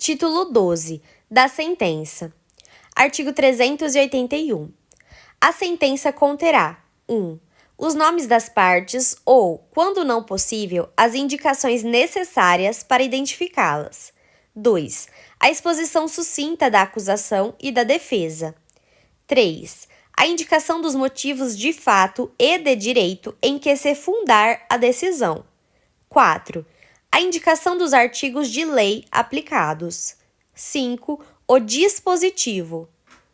Título 12 da sentença. Artigo 381. A sentença conterá 1. Os nomes das partes ou, quando não possível, as indicações necessárias para identificá-las. 2. A exposição sucinta da acusação e da defesa. 3. A indicação dos motivos de fato e de direito em que se fundar a decisão. 4. A indicação dos artigos de lei aplicados. 5. O dispositivo.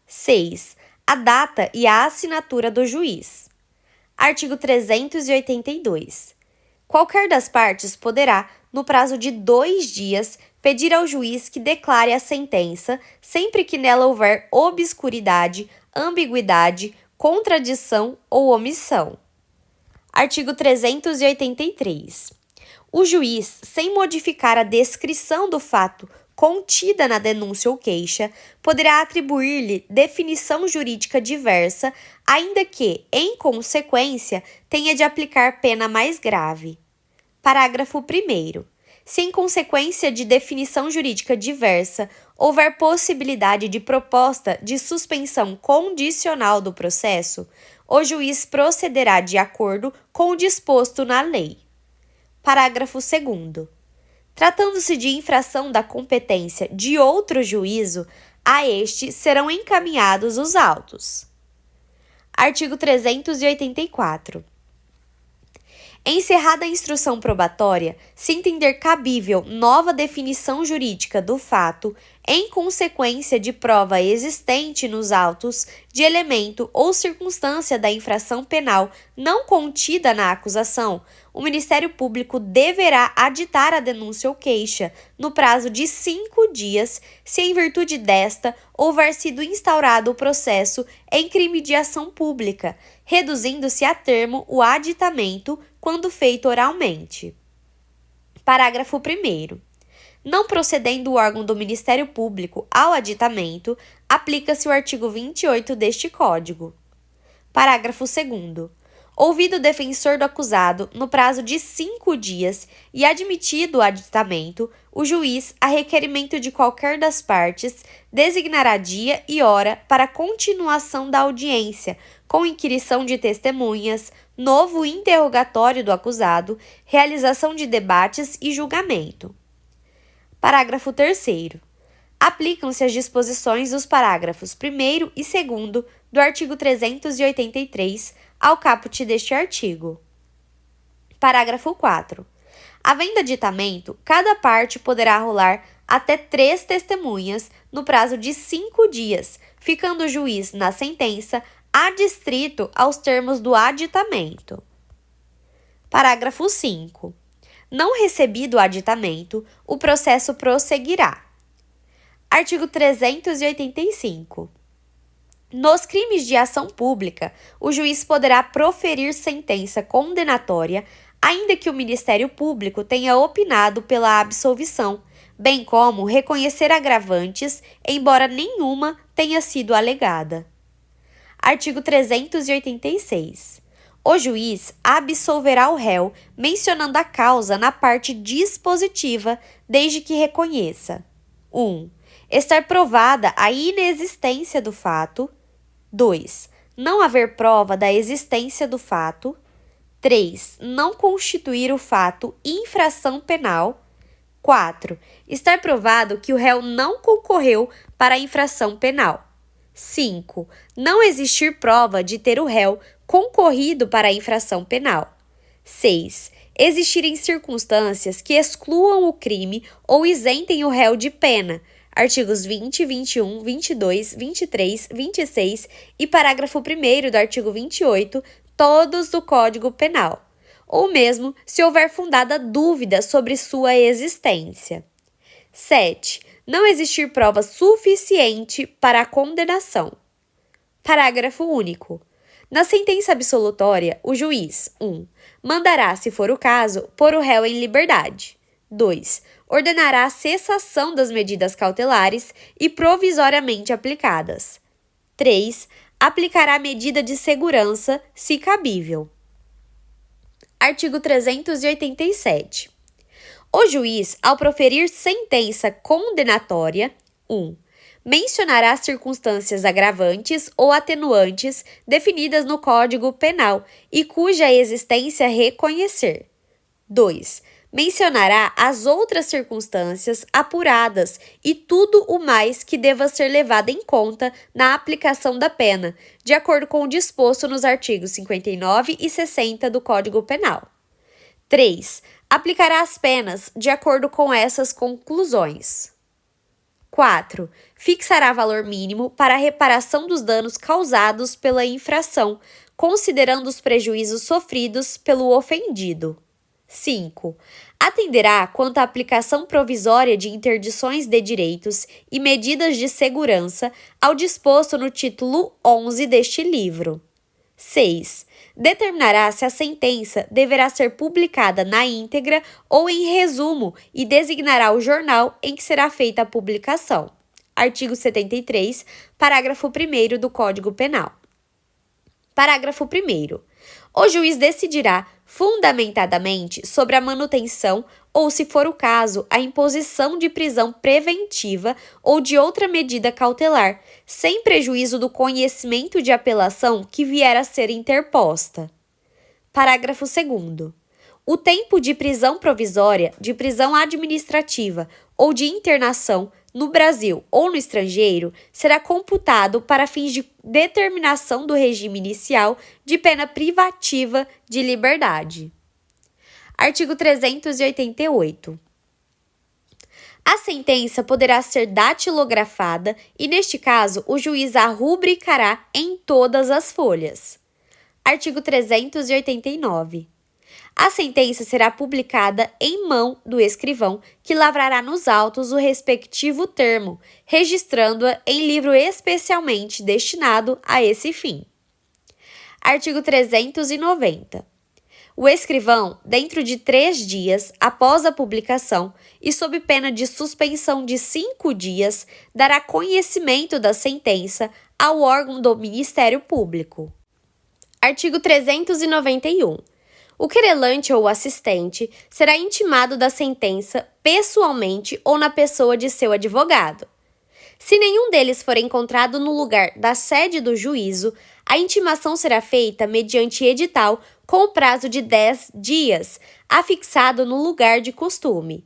6. A data e a assinatura do juiz. Artigo 382. Qualquer das partes poderá, no prazo de 2 dias, pedir ao juiz que declare a sentença, sempre que nela houver obscuridade, ambiguidade, contradição ou omissão. Artigo 383. O juiz, sem modificar a descrição do fato contida na denúncia ou queixa, poderá atribuir-lhe definição jurídica diversa, ainda que, em consequência, tenha de aplicar pena mais grave. Parágrafo 1º. Se em consequência de definição jurídica diversa houver possibilidade de proposta de suspensão condicional do processo, o juiz procederá de acordo com o disposto na lei. Parágrafo 2º. Tratando-se de infração da competência de outro juízo, a este serão encaminhados os autos. Artigo 384. Encerrada a instrução probatória, se entender cabível nova definição jurídica do fato, em consequência de prova existente nos autos de elemento ou circunstância da infração penal não contida na acusação, o Ministério Público deverá aditar a denúncia ou queixa no prazo de 5 dias, se em virtude desta houver sido instaurado o processo em crime de ação pública, reduzindo-se a termo o aditamento quando feito oralmente. Parágrafo 1º. Não procedendo o órgão do Ministério Público ao aditamento, aplica-se o artigo 28 deste Código. Parágrafo 2º. Ouvido o defensor do acusado no prazo de 5 dias e admitido o aditamento, o juiz, a requerimento de qualquer das partes, designará dia e hora para continuação da audiência, com inquirição de testemunhas, novo interrogatório do acusado, realização de debates e julgamento. Parágrafo 3º. Aplicam-se as disposições dos parágrafos 1º e 2º do artigo 383 ao caput deste artigo. Parágrafo 4. Havendo aditamento, cada parte poderá arrolar até 3 testemunhas no prazo de 5 dias, ficando o juiz, na sentença, adstrito aos termos do aditamento. Parágrafo 5. Não recebido o aditamento, o processo prosseguirá. Artigo 385. Nos crimes de ação pública, o juiz poderá proferir sentença condenatória, ainda que o Ministério Público tenha opinado pela absolvição, bem como reconhecer agravantes, embora nenhuma tenha sido alegada. Artigo 386. O juiz absolverá o réu, mencionando a causa na parte dispositiva, desde que reconheça: 1. Estar provada a inexistência do fato. 2. Não haver prova da existência do fato. 3. Não constituir o fato infração penal. 4. Estar provado que o réu não concorreu para a infração penal. 5. Não existir prova de ter o réu concorrido para a infração penal. 6. Existirem circunstâncias que excluam o crime ou isentem o réu de pena. Artigos 20, 21, 22, 23, 26 e parágrafo 1º do artigo 28, todos do Código Penal, ou mesmo se houver fundada dúvida sobre sua existência. 7. Não existir prova suficiente para a condenação. Parágrafo único. Na sentença absolutória, o juiz: 1. Mandará, se for o caso, pôr o réu em liberdade. 2. Ordenará a cessação das medidas cautelares e provisoriamente aplicadas. 3. Aplicará medida de segurança, se cabível. Artigo 387. O juiz, ao proferir sentença condenatória, 1. Mencionará circunstâncias agravantes ou atenuantes definidas no Código Penal e cuja existência reconhecer. 2. Mencionará as outras circunstâncias apuradas e tudo o mais que deva ser levado em conta na aplicação da pena, de acordo com o disposto nos artigos 59 e 60 do Código Penal. 3. Aplicará as penas de acordo com essas conclusões. 4. Fixará valor mínimo para a reparação dos danos causados pela infração, considerando os prejuízos sofridos pelo ofendido. 5. Atenderá quanto à aplicação provisória de interdições de direitos e medidas de segurança ao disposto no título 11 deste livro. 6. Determinará se a sentença deverá ser publicada na íntegra ou em resumo e designará o jornal em que será feita a publicação. Artigo 73, parágrafo 1º do Código Penal. Parágrafo 1º. O juiz decidirá fundamentadamente sobre a manutenção ou, se for o caso, a imposição de prisão preventiva ou de outra medida cautelar, sem prejuízo do conhecimento de apelação que vier a ser interposta. Parágrafo 2º. O tempo de prisão provisória, de prisão administrativa ou de internação no Brasil ou no estrangeiro será computado para fins de determinação do regime inicial de pena privativa de liberdade. Artigo 388. A sentença poderá ser datilografada e, neste caso, o juiz a rubricará em todas as folhas. Artigo 389. A sentença será publicada em mão do escrivão, que lavrará nos autos o respectivo termo, registrando-a em livro especialmente destinado a esse fim. Artigo 390. O escrivão, dentro de 3 dias após a publicação e sob pena de suspensão de 5 dias, dará conhecimento da sentença ao órgão do Ministério Público. Artigo 391. O querelante ou assistente será intimado da sentença pessoalmente ou na pessoa de seu advogado. Se nenhum deles for encontrado no lugar da sede do juízo, a intimação será feita mediante edital com o prazo de 10 dias, afixado no lugar de costume.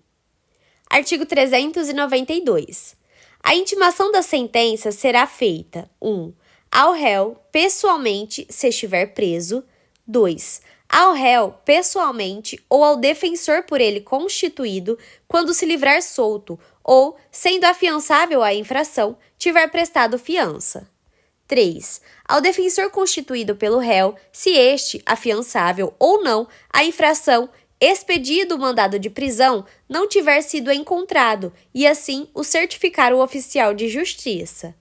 Artigo 392. A intimação da sentença será feita: 1. Ao réu, pessoalmente, se estiver preso. 2. Ao réu, pessoalmente, ou ao defensor por ele constituído, quando se livrar solto, ou, sendo afiançável a infração, tiver prestado fiança. 3. Ao defensor constituído pelo réu, se este, afiançável ou não, a infração, expedido o mandado de prisão, não tiver sido encontrado, e assim o certificar o oficial de justiça.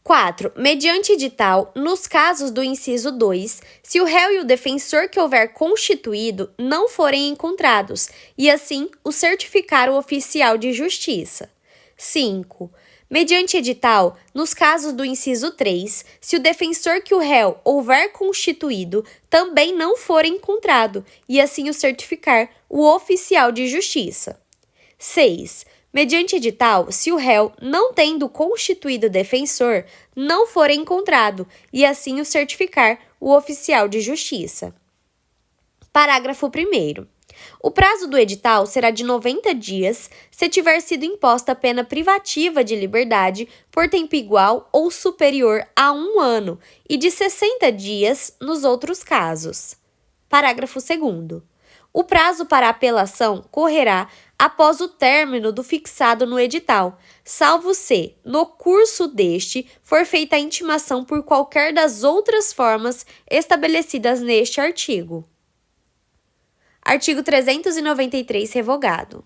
4. Mediante edital, nos casos do inciso 2, se o réu e o defensor que houver constituído não forem encontrados, e assim o certificar o oficial de justiça. 5. Mediante edital, nos casos do inciso 3, se o defensor que o réu houver constituído também não for encontrado, e assim o certificar o oficial de justiça. 6. Mediante edital, se o réu, não tendo constituído defensor, não for encontrado, e assim o certificar o oficial de justiça. Parágrafo 1º. O prazo do edital será de 90 dias se tiver sido imposta a pena privativa de liberdade por tempo igual ou superior a 1 ano e de 60 dias nos outros casos. Parágrafo 2º. O prazo para apelação correrá após o término do fixado no edital, salvo se, no curso deste, for feita a intimação por qualquer das outras formas estabelecidas neste artigo. Artigo 393 revogado.